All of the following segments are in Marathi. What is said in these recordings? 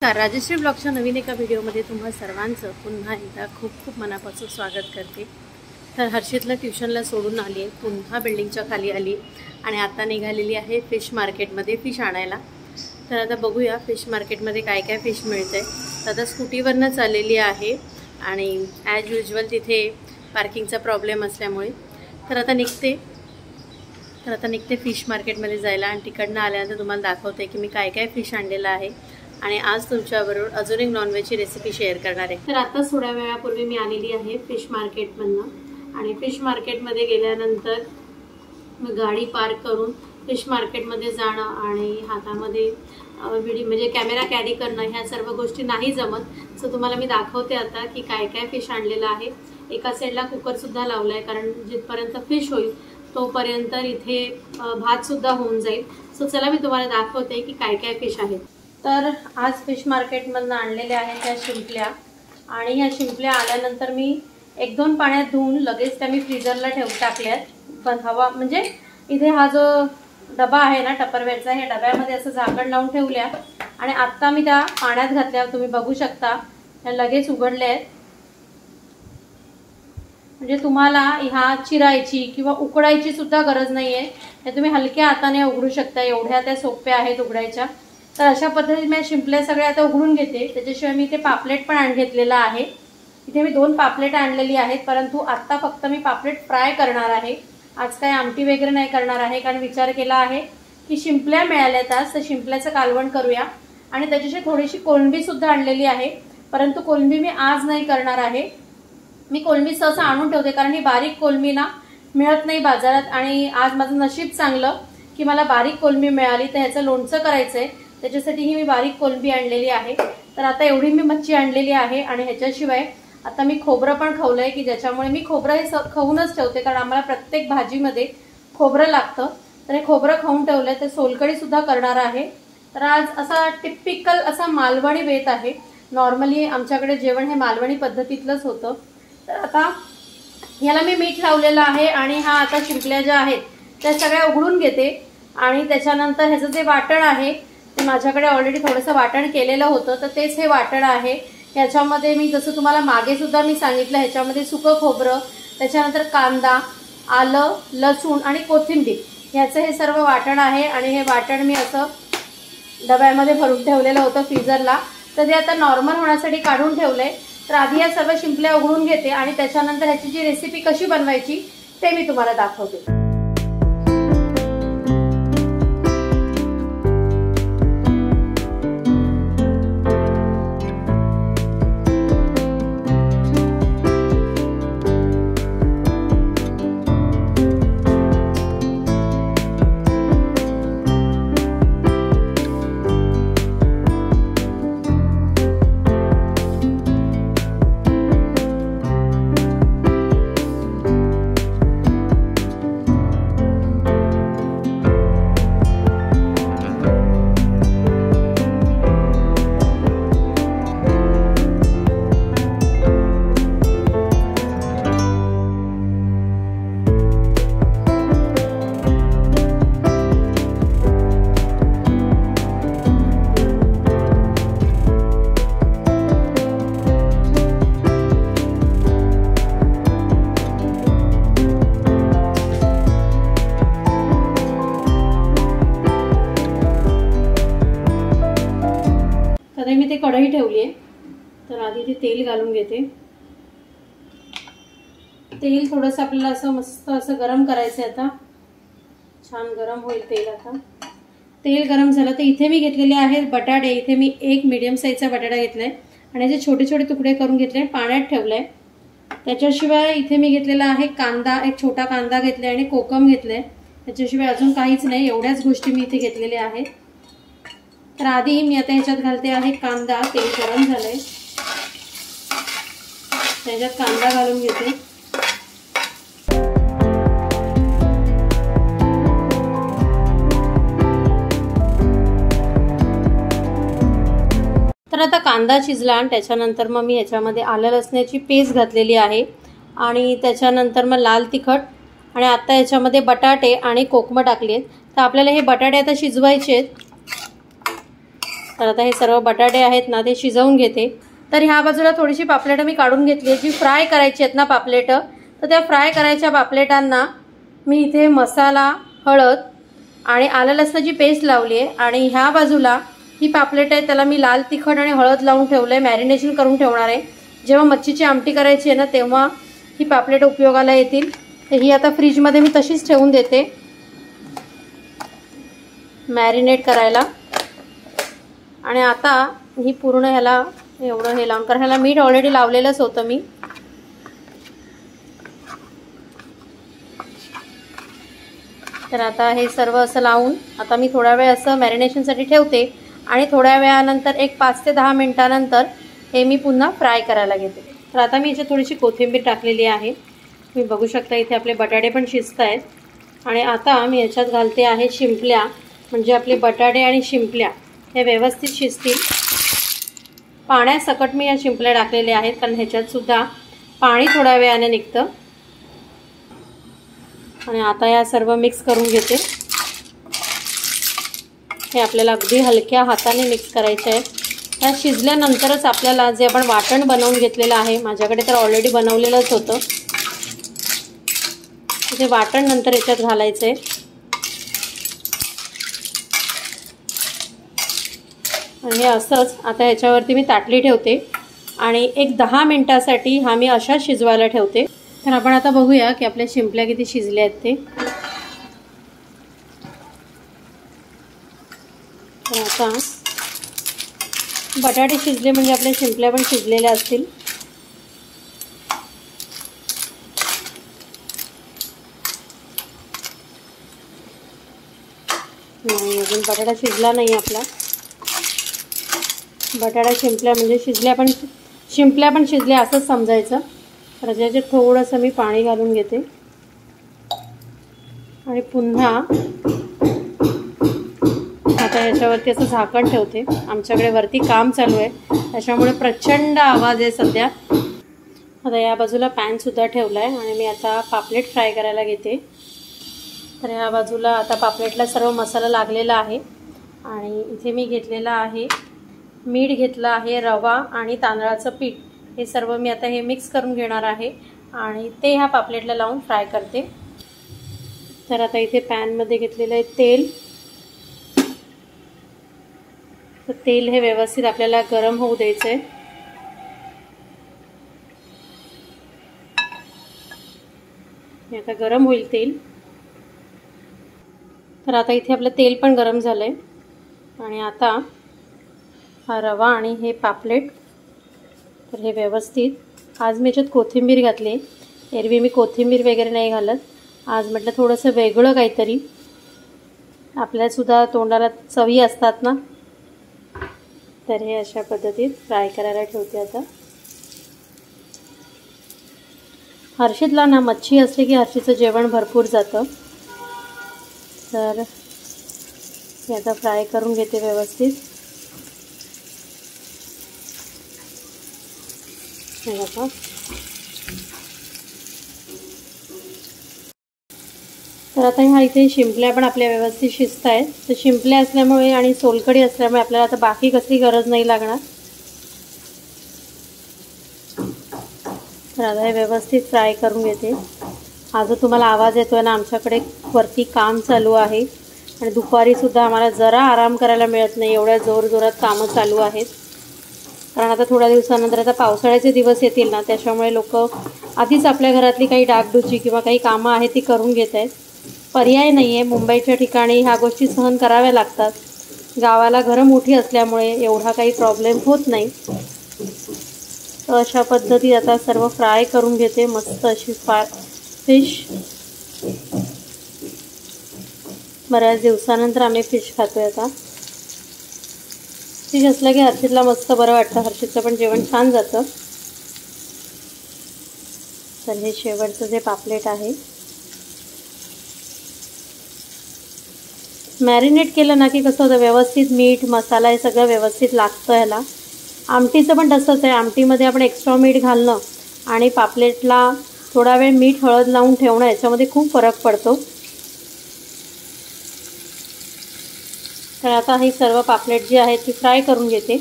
नमस्कार, राजश्री ब्लॉगच्या नवीन एका व्हिडिओमध्ये तुम्हा सर्वांचं पुन्हा एकदा खूप खूप मनापासून स्वागत करते। तर हर्षितला ट्यूशनला सोडून आली आहे, पुन्हा बिल्डिंगच्या खाली आली आणि आता निघालेली आहे फिश मार्केटमध्ये फिश आणायला। तर आता बघूया फिश मार्केटमध्ये काय काय फिश मिळते। तर आता स्कूटीवरनं चाललेली आहे आणि ॲज युजल तिथे पार्किंगचा प्रॉब्लेम असल्यामुळे तर आता निघते फिश मार्केटमध्ये जायला आणि तिकडनं आल्यानंतर तुम्हाला दाखवते की मी काय काय फिश आणलेलं आहे आणि आज तुमच्याबरोबर अजून एक नॉनव्हेजची रेसिपी शेअर करणार आहे। तर आता थोड्या वेळापूर्वी मी आलेली आहे फिश मार्केटमधनं आणि फिश मार्केटमध्ये गेल्यानंतर मी गाडी पार्क करून फिश मार्केटमध्ये जाणं आणि हातामध्ये व्हिडिओ म्हणजे कॅमेरा कॅरी करणं ह्या सर्व गोष्टी नाही जमत। सो तुम्हाला मी दाखवते आता की काय काय फिश आणलेलं आहे। एका साईडला कुकरसुद्धा लावला आहे कारण जिथपर्यंत फिश होईल तोपर्यंत इथे भातसुद्धा होऊन जाईल। सो चला मी तुम्हाला दाखवते की काय काय फिश आहेत। तर आज फिश मार्केटमधनं आणलेल्या आहेत त्या शिंपल्या आणि ह्या शिंपल्या आल्यानंतर मी 1-2 पाण्यात धुवून लगेच त्या मी फ्रीजरला टाकल्यात। पण हवा म्हणजे इथे हा जो डबा आहे ना टपरवेअरचा, हे डब्यामध्ये असं झाकण लावून ठेवल्या आणि आत्ता मी त्या पाण्यात घातल्या। तुम्ही बघू शकता त्या लगेच उघडल्या आहेत। म्हणजे तुम्हाला ह्या चिरायची किंवा उकडायची सुद्धा गरज नाहीये, हे तुम्ही हलक्या हाताने उघडू शकता, एवढ्या त्या सोप्या आहेत उघडायच्या। तर अशा पद्धतीने मी शिंपल्या सगळ्या आता उघडून घेते। त्याच्याशिवाय मी ते पापलेट पण घेतलेला आहे। इथे मी 2 पापलेट आणलेली आहेत, परंतु आत्ता फक्त मी पापलेट फ्राय करणार आहे। आज काय आमटी वगैरे नाही करणार आहे कारण विचार केला आहे की शिंपल्या मिळाल्यात आज, तर शिंपल्याचं कालवण करूया आणि त्याच्याशी थोडीशी कोळंबी सुद्धा आणलेली आहे, परंतु कोळंबी मी आज नाही करणार आहे। मी कोळंबी सहसा आणून ठेवते कारण ही बारीक कोळंबी ना मिळत नाही बाजारात आणि आज माझं नशीब चांगलं की मला बारीक कोळंबी मिळाली। तर ह्याचं लोणचं करायचंय, त्याच्यासाठी ही मी बारीक कोळंबी आणलेली आहे। तर आता एवढी मी मच्छी आणलेली आहे आणि ह्याच्याशिवाय आता मी खोबरं पण खवलंय की ज्याच्यामुळे मी खोबरं हे खवूनच ठेवते कारण आम्हाला प्रत्येक भाजीमध्ये खोबरं लागतं। तर हे खोबरं खाऊन ठेवलंय। तर सोलकढी सुद्धा करणार आहे। तर आज असा टिपिकल असा मालवणी बेत आहे। नॉर्मली आमच्याकडे जेवण हे मालवणी पद्धतीतलंच होतं। तर आता याला मी मीठ लावलेलं आहे आणि हा आता शिंपल्या ज्या आहेत त्या सगळ्या उघडून घेते आणि त्याच्यानंतर ह्याचं जे वाटण आहे ते माझ्याकडे ऑलरेडी थोडंसं वाटण केलेलं होतं, तर तेच हे वाटण आहे। ह्याच्यामध्ये मी जसं तुम्हाला मागे सुद्धा मी सांगितलं, ह्याच्यामध्ये सुकं खोबरं, त्याच्यानंतर कांदा, आलं, लसूण आणि कोथिंबीर ह्याचं हे सर्व वाटण आहे आणि हे वाटण मी असं डब्यामध्ये भरून ठेवलेलं होतं फ्रीजरला। तर ते आता नॉर्मल होण्यासाठी काढून ठेवलंय। तर आधी या सर्व शिंपल्या उघडून घेते आणि त्याच्यानंतर ह्याची जी रेसिपी कशी बनवायची ते मी तुम्हाला दाखवते। मी ते कढई ठेवली आहे। तर आधी ते तेल घालून घेते। तेल थोडंसं आपल्याला असं मस्त असं गरम करायचं आहे। आता छान गरम होईल तेल। आता तेल गरम झालं तर इथे मी घेतलेले आहेत बटाटे। इथे मी 1 मीडियम साईजचा बटाटा घेतलाय आणि याचे छोटे छोटे तुकडे करून घेतले, पाण्यात ठेवलंय। त्याच्याशिवाय इथे मी घेतलेला आहे कांदा, एक छोटा कांदा घेतलाय आणि कोकम घेतलंय। त्याच्याशिवाय अजून काहीच नाही, एवढ्याच गोष्टी मी इथे घेतलेल्या आहेत। तर आधी मी आता ह्याच्यात घालते आहे कांदा। तेल गरम झालंय, त्याच्यात कांदा घालून घेते। तर आता कांदा शिजला आणि त्याच्यानंतर मग मी ह्याच्यामध्ये आलं लसणाची पेस्ट घातलेली आहे आणि त्याच्यानंतर मग लाल तिखट आणि आता याच्यामध्ये बटाटे आणि कोकम टाकले। तर आपल्याला हे बटाटे आता शिजवायचे आहेत। तर आता हे सर्व बटाटे आहेत ना ते शिजवून घेते। तर ह्या बाजूला थोडीशी पापलेटं मी काढून घेतली आहे, जी फ्राय करायची आहेत ना पापलेटं। तर त्या फ्राय करायच्या पापलेटांना मी इथे मसाला, हळद आणि आलं लसणाची पेस्ट लावली आहे। आणि ह्या बाजूला ही पापलेट आहे त्याला मी लाल तिखट आणि हळद लावून ठेवलं आहे, मॅरिनेशन करून ठेवणार आहे। जेव्हा मच्छीची आमटी करायची आहे ना तेव्हा ही पापलेट उपयोगाला येतील। तर ही आता फ्रीजमध्ये मी तशीच ठेवून देते मॅरिनेट करायला। आणि आता ही पूर्ण ह्याला एवढं हे लावून, कारण ह्याला मीठ ऑलरेडी लावलेलंच होतं मी। तर आता हे सर्व असं लावून आता मी थोडा वेळ असं मॅरिनेशनसाठी ठेवते आणि थोड्या वेळानंतर एक 5 ते 10 मिनिटानंतर हे मी पुन्हा फ्राय करायला घेते। तर आता मी याच्यात थोडीशी कोथिंबीर टाकलेली आहे, तुम्ही बघू शकता इथे आपले बटाटे पण शिजत आहेत। आणि आता मी याच्यात घालते आहे शिंपल्या, म्हणजे आपले बटाटे आणि शिंपल्या हे व्यवस्थित शिजतील। पाण्यासकट मी या शिंपल्या टाकलेल्या आहेत, कारण ह्याच्यात सुद्धा पाणी थोड्या वेळाने निघतं। आणि आता या सर्व मिक्स करून घेते। हे आपल्याला अगदी हलक्या हाताने मिक्स करायचे आहे। त्या शिजल्यानंतरच आपल्याला जे आपण वाटण बनवून घेतलेलं आहे, माझ्याकडे तर ऑलरेडी बनवलेलंच होतं, ते वाटण नंतर याच्यात घालायचं आहे। आणि हे असंच आता ह्याच्यावरती मी ताटली ठेवते आणि एक 10 मिनिटासाठी हा मी अशा शिजवायला ठेवते। तर आपण आता बघूया की आपल्या शिंपल्या किती शिजल्या आहेत ते। तर आता बटाटे शिजले म्हणजे आपल्या शिंपल्या पण शिजलेल्या असतील। नाही, अजून बटाटा शिजला नाही आपला। बटाटा शिंपल्या म्हणजे शिंपल्या पण शिजल्या असंच समजायचं। तर याच्यात थोडंसं मी पाणी घालून घेते आणि पुन्हा आता याच्यावरती असं झाकण ठेवते। आमच्याकडे वरती काम चालू आहे त्याच्यामुळे प्रचंड आवाज आहे सध्या। आता या बाजूला पॅन सुद्धा ठेवला आहे आणि मी आता पापलेट फ्राय करायला घेते। तर या बाजूला आता पापलेटला सर्व मसाला लागलेला आहे आणि इथे मी घेतलेला आहे मीठ घेतलं आहे, रवा आणि तांदळाचं पीठ, हे सर्व मी आता हे मिक्स करून घेणार आहे आणि ते ह्या पापलेटला लावून फ्राय करते। तर आता इथे पॅनमध्ये घेतलेलं आहे तेल। तर तेल हे व्यवस्थित आपल्याला गरम होऊ द्यायचं आहे। हे आता गरम होईल तेल। तर आता इथे आपलं तेल पण गरम झालंय आणि आता हा रवा आणि हे पापलेट, तर हे व्यवस्थित, आज मी याच्यात कोथिंबीर घातली। एरवी मी कोथिंबीर वगैरे नाही घालत, आज म्हटलं थोडंसं वेगळं काहीतरी, आपल्यासुद्धा तोंडाला चवी असतात ना। तर हे अशा पद्धतीत फ्राय करायला ठेवते आता। हर्षितला ना मच्छी असली की हर्षीचं जेवण भरपूर जातं। तर हे आता फ्राय करून घेते व्यवस्थित। हे बघा, तर आता ह्या इथे शिंपल्या पण आपल्या व्यवस्थित शिजत आहेत। तर शिंपल्या असल्यामुळे आणि सोलकढी असल्यामुळे आपल्याला आता बाकी कसली गरज नाही लागणार। तर आता हे व्यवस्थित फ्राय करून घेते। हा जो तुम्हाला आवाज येतोय ना, आमच्याकडे वरती काम चालू आहे आणि दुपारी सुद्धा आम्हाला जरा आराम करायला मिळत नाही, एवढ्या जोरजोरात कामं चालू आहेत। कारण आता थोड्या दिवसानंतर आता पावसाळ्याचे दिवस येतील ना, त्याच्यामुळे लोक आधीच आपल्या घरातली काही डागडुजी किंवा काही कामं आहेत ती करून घेत आहेत। पर्याय नाही आहे, मुंबईच्या ठिकाणी ह्या गोष्टी सहन कराव्या लागतात। गावाला घरं मोठी असल्यामुळे एवढा काही प्रॉब्लेम होत नाही। तर अशा पद्धतीत आता सर्व फ्राय करून घेते मस्त अशी फिश। बऱ्याच दिवसानंतर आम्ही फिश खातोय आता। फिश असलं की हर्षितला मस्त बरं वाटतं, हर्षितचं पण जेवण छान जातं। तर हे शेवटचं जे पापलेट आहे, मॅरिनेट केलं ना की कसं होतं, व्यवस्थित मीठ मसाला हे सगळं व्यवस्थित लागतं ह्याला। आमटीचं पण तसंच आहे, आमटीमध्ये आपण एक्स्ट्रा मीठ घालणं आणि पापलेटला थोडा वेळ मीठ हळद लावून ठेवणं याच्यामध्ये खूप फरक पडतो। तर आता ही सर्व पापलेट जी आहेत ती फ्राय करून घेते।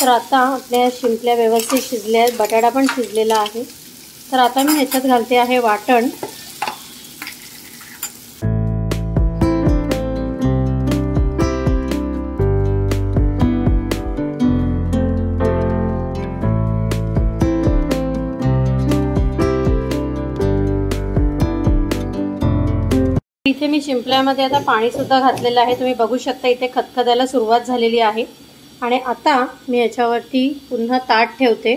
तर आता आपल्या शिंपल्या व्यवस्थित शिजल्या आहेत, बटाटा पण शिजलेला आहे। तर आता मी ह्याच्यात घालते आहे वाटण। इथे मी शिंपल्यामध्ये आता पाणी सुद्धा घातलेलं आहे, तुम्ही बघू शकता इथे खदखदायला सुरुवात झालेली आहे। आणि आता मी याच्यावरती पुन्हा ताट ठेवते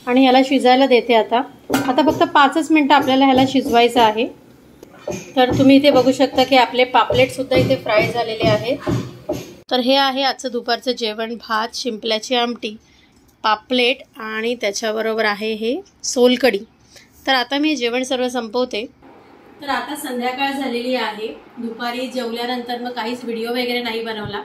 आणि ह्याला शिजायला देते। आता फक्त 5च मिनिटं आपल्याला ह्याला शिजवायचं आहे। तर तुम्ही इथे बघू शकता की आपले पापलेट सुद्धा इथे फ्राय झालेले आहेत। तर हे आहे आजचं दुपारचं जेवण, भात, शिंपल्याची आमटी, पापलेट आणि त्याच्याबरोबर आहे हे सोलकढी। तर आता मी जेवण सर्व संपवते। तर आता संध्याकाळ झालेली आहे, दुपारी जेवल्यानंतर मग काहीच व्हिडिओ वगैरे नाही बनवला।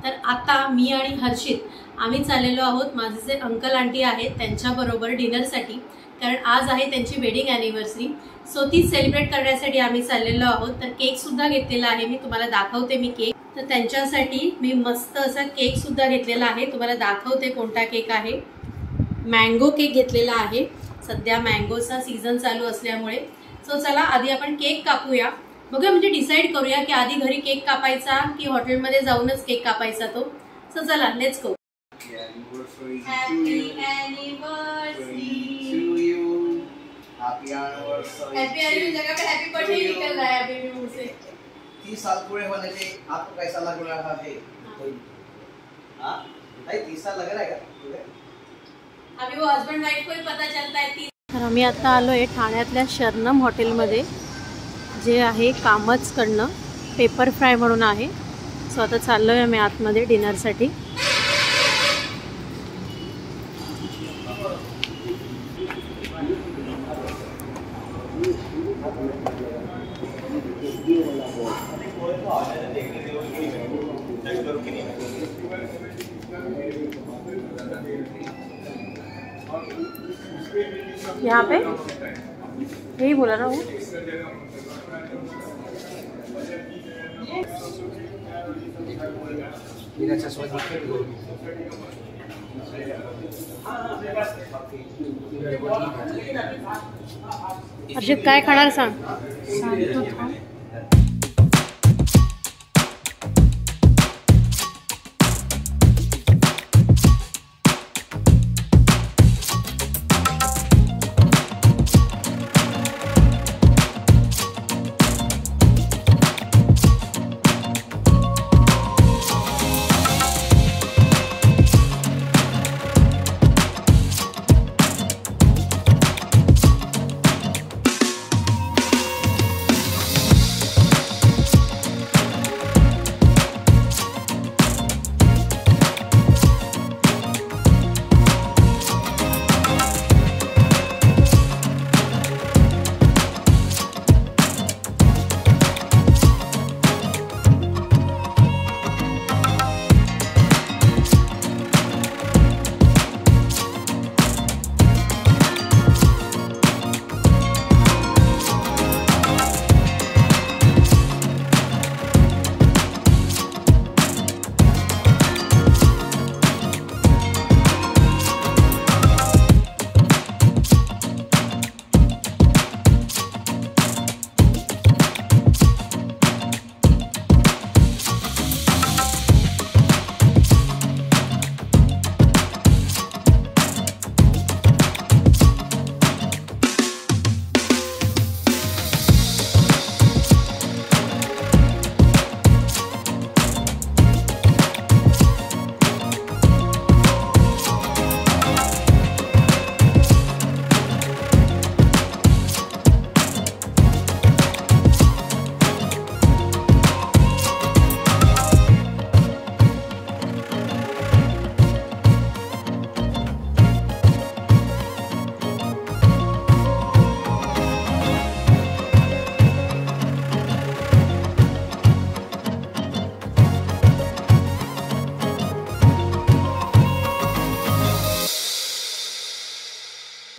तर आता मी आणि हर्षित आम्ही चाललेलो आहोत माझे जे अंकल आंटी आहेत त्यांच्याबरोबर डिनरसाठी, कारण आज आहे त्यांची वेडिंग ॲनिव्हर्सरी। सो ती सेलिब्रेट करण्यासाठी आम्ही चाललेलो आहोत। तर केक सुद्धा घेतलेला आहे, मी तुम्हाला दाखवते मी केक। तर त्यांच्यासाठी मी मस्त असा केक सुद्धा घेतलेला आहे, तुम्हाला दाखवते कोणता केक आहे। मँगो केक घेतलेला आहे, सध्या मँगोचा सीझन चालू असल्यामुळे। सो चला आधी आपण केक कापूया, बघूया म्हणजे डिसाईड करूया की आधी घरी केक कापायचा की हॉटेलमध्ये जाऊनच केक कापायचा तो। सो चला let's go. Happy anniversary to you, happy anniversary, happy जगह पे हैप्पी बर्थडे निकल रहा है अभी भी मुंह से। 30 साल पूरे होने के आपको कैसा लग रहा है? हाँ भाई 30 साल लग रहा है क्या? अभी वो हस्बैंड वाइफ को ही पता चलता है। तर आम्ही आता आलो आहे ठाण्यातल्या शर्नम हॉटेलमध्ये, जे आहे कामचकडनं, पेपर फ्राय म्हणून आहे। सो आता चाललो आहे आम्ही आतमध्ये डिनरसाठी। यहाँ पे यही बोला ना वो। अर्जित काय खाणार सांग?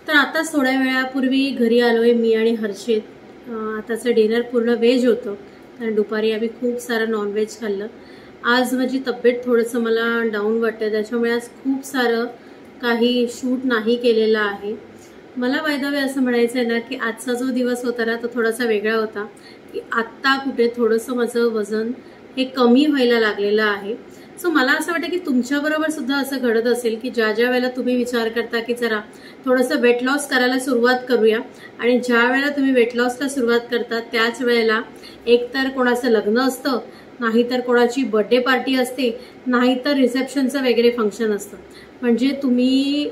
तर आताच थोड्या वेळापूर्वी घरी आलोय मी आणि हर्षित। आताचं डिनर पूर्ण व्हेज होतं, कारण दुपारी आम्ही खूप सारं नॉनव्हेज खाल्लं आज माझी तब्येत थोडंसं मला डाऊन वाटतं, त्याच्यामुळे आज खूप सारं काही शूट नाही केलेलं आहे. मला बाय द वे असं म्हणायचं आहे ना की आजचा जो दिवस होता ना तो थोडासा वेगळा होता, की आत्ता कुठे थोडंसं माझं वजन हे कमी व्हायला लागलेलं आहे. सो मला असं वाटतं की तुमच्याबरोबर सुद्धा असं घडत असेल की ज्या ज्या वेळेला तुम्ही विचार करता की जरा थोडंसं वेट लॉस करायला सुरुवात करूया, आणि ज्या वेळेला तुम्ही वेट लॉसला सुरुवात करता त्याच वेळेला एकतर कोणाचं लग्न असतं, नाहीतर कोणाची बर्थडे पार्टी असते, नाहीतर रिसेप्शनचं वगैरे फंक्शन असतं. म्हणजे तुम्ही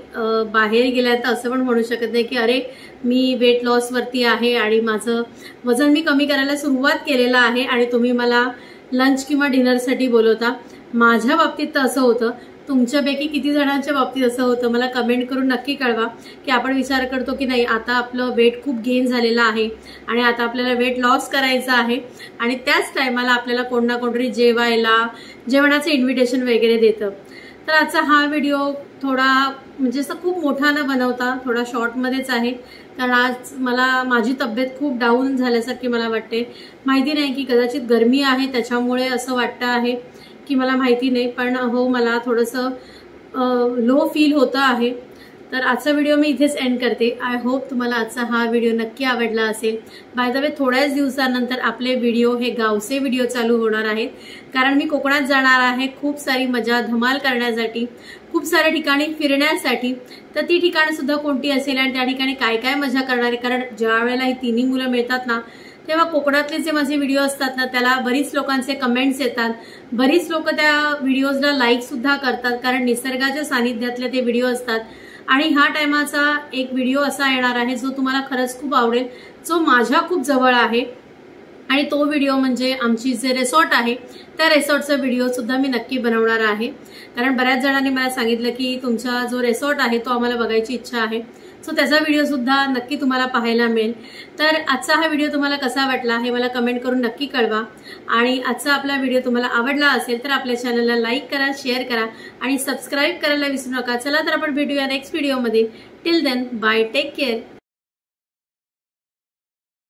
बाहेर गेलाय तर असं पण म्हणू शकत नाही की अरे मी वेट लॉसवरती आहे आणि माझं वजन मी कमी करायला सुरुवात केलेलं आहे आणि तुम्ही मला लंच किंवा डिनरसाठी बोलवता. माझ्या बाबतीत तर असं होतं. तुमच्यापैकी किती जणांच्या बाबतीत असं होतं मला कमेंट करून नक्की कळवा, की आपण विचार करतो की नाही आता आपलं वेट खूप गेन झालेलं आहे आणि आता आपल्याला वेट लॉस करायचं आहे, आणि त्याच टायमाला आपल्याला कोण ना कोणतरी जेवणाचं इन्व्हिटेशन वगैरे देतं. तर आजचा हा व्हिडिओ थोडा म्हणजे असं खूप मोठा न बनवता थोडा शॉर्टमध्येच आहे, कारण आज माझी तब्येत खूप डाऊन झाल्यासारखी मला वाटते. माहिती नाही की कदाचित गरमी आहे त्याच्यामुळे असं वाटतं आहे की मला माहिती नाही, पण हो मला थोडंसं लो फील होतं आहे. तर आजचा व्हिडिओ मी इथेच एंड करते. आय होप तुम्हाला आजचा हा व्हिडिओ नक्की आवडला असेल. बाय द वे थोड्याच दिवसानंतर आपले व्हिडिओ हे गावचे व्हिडिओ चालू होणार आहेत, कारण मी कोकणात जाणार आहे खूप सारी मजा धमाल करण्यासाठी, खूप साऱ्या ठिकाणी फिरण्यासाठी. तर ती ठिकाणं सुद्धा कोणती असेल आणि त्या ठिकाणी काय काय मजा करणार आहे, कारण ज्या वेळेला ही तिन्ही मुलं मिळतात ना तेव्हा कोकणातले जे माझे व्हिडिओ असतात ना त्याला बरीच लोकांचे कमेंट्स येतात, बरीच लोक त्या व्हिडिओजला लाईक सुद्धा करतात, कारण निसर्गाच्या सानिध्यातले ते व्हिडिओ असतात. आणि ह्या टायमाचा एक व्हिडिओ असा येणार आहे जो तुम्हाला खरंच खूप आवडेल, जो माझ्या खूप जवळ आहे, आणि तो व्हिडिओ म्हणजे आमची जे रिसॉर्ट आहे त्या रिसॉर्टचा व्हिडिओ सुद्धा मी नक्की बनवणार आहे. कारण बऱ्याच जणांनी मला सांगितलं की तुमचा जो रिसॉर्ट आहे तो आम्हाला बघायची इच्छा आहे. सो त्याचा व्हिडिओ सुद्धा नक्की तुम्हाला पाहायला मिळेल. तर आजचा हा व्हिडिओ तुम्हाला कसा वाटला हे मला कमेंट करून नक्की कळवा, आणि आजचा आपला व्हिडिओ तुम्हाला आवडला असेल तर आपल्या चॅनलला लाईक करा, शेअर करा आणि सबस्क्राईब करायला विसरू नका. चला तर आपण भेटूया नेक्स्ट व्हिडिओमध्ये. Till then bye, take care.